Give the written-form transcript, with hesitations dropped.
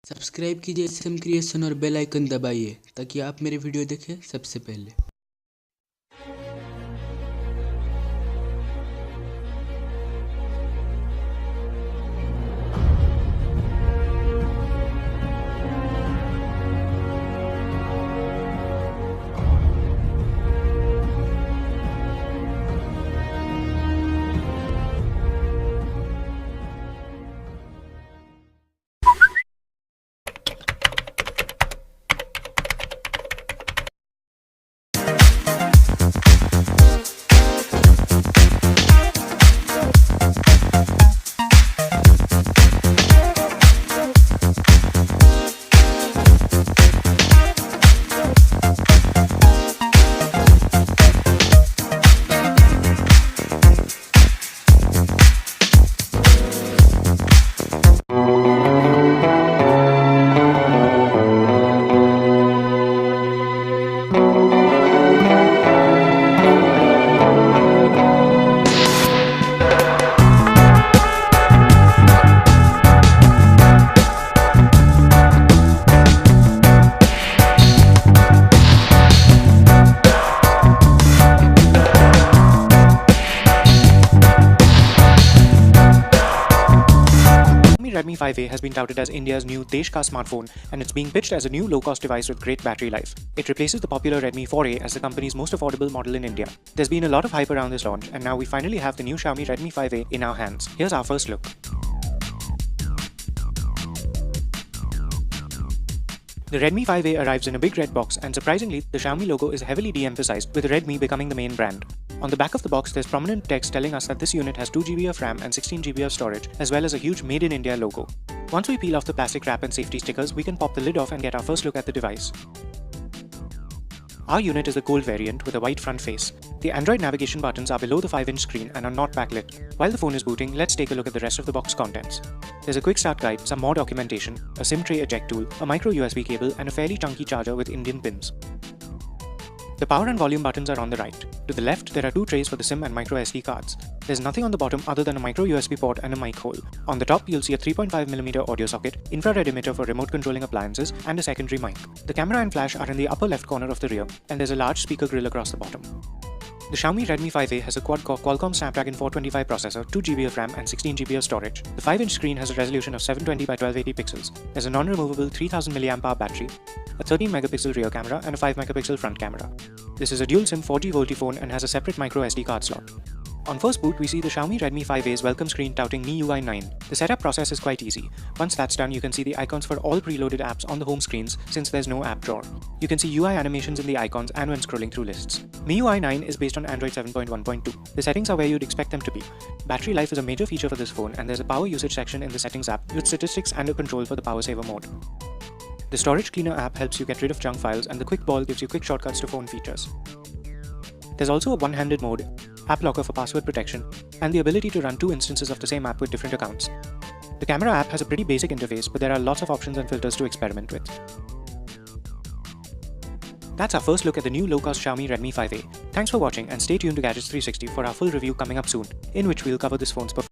Subscribe कीजिए SM creation और bell icon दबाइए ताकि आप मेरे वीडियो देखें सबसे पहले। Redmi 5A has been touted as India's new Desh Ka smartphone, and it's being pitched as a new low-cost device with great battery life. It replaces the popular Redmi 4A as the company's most affordable model in India. There's been a lot of hype around this launch, and now we finally have the new Xiaomi Redmi 5A in our hands. Here's our first look. The Redmi 5A arrives in a big red box, and surprisingly, the Xiaomi logo is heavily de-emphasized, with Redmi becoming the main brand. On the back of the box, there's prominent text telling us that this unit has 2GB of RAM and 16GB of storage, as well as a huge Made in India logo. Once we peel off the plastic wrap and safety stickers, we can pop the lid off and get our first look at the device. Our unit is the gold variant with a white front face. The Android navigation buttons are below the 5-inch screen and are not backlit. While the phone is booting, let's take a look at the rest of the box contents. There's a quick start guide, some more documentation, a SIM tray eject tool, a micro USB cable, and a fairly chunky charger with Indian pins. The power and volume buttons are on the right. To the left, there are two trays for the SIM and micro SD cards. There's nothing on the bottom other than a micro USB port and a mic hole. On the top, you'll see a 3.5mm audio socket, infrared emitter for remote controlling appliances, and a secondary mic. The camera and flash are in the upper left corner of the rear, and there's a large speaker grill across the bottom. The Xiaomi Redmi 5A has a quad-core Qualcomm Snapdragon 425 processor, 2GB of RAM and 16GB of storage. The 5-inch screen has a resolution of 720 by 1280 pixels. There's a non-removable 3000 mAh battery, a 13-megapixel rear camera and a 5-megapixel front camera. This is a dual-SIM 4G VoLTE phone and has a separate micro SD card slot. On first boot, we see the Xiaomi Redmi 5A's welcome screen touting MIUI 9. The setup process is quite easy. Once that's done, you can see the icons for all preloaded apps on the home screens since there's no app drawer. You can see UI animations in the icons and when scrolling through lists. MIUI 9 is based on Android 7.1.2. The settings are where you'd expect them to be. Battery life is a major feature for this phone, and there's a power usage section in the settings app with statistics and a control for the power saver mode. The Storage Cleaner app helps you get rid of junk files, and the Quick Ball gives you quick shortcuts to phone features. There's also a one-handed mode, app locker for password protection, and the ability to run two instances of the same app with different accounts. The camera app has a pretty basic interface, but there are lots of options and filters to experiment with. That's our first look at the new low-cost Xiaomi Redmi 5A. Thanks for watching, and stay tuned to Gadgets 360 for our full review coming up soon, in which we'll cover this phone's performance.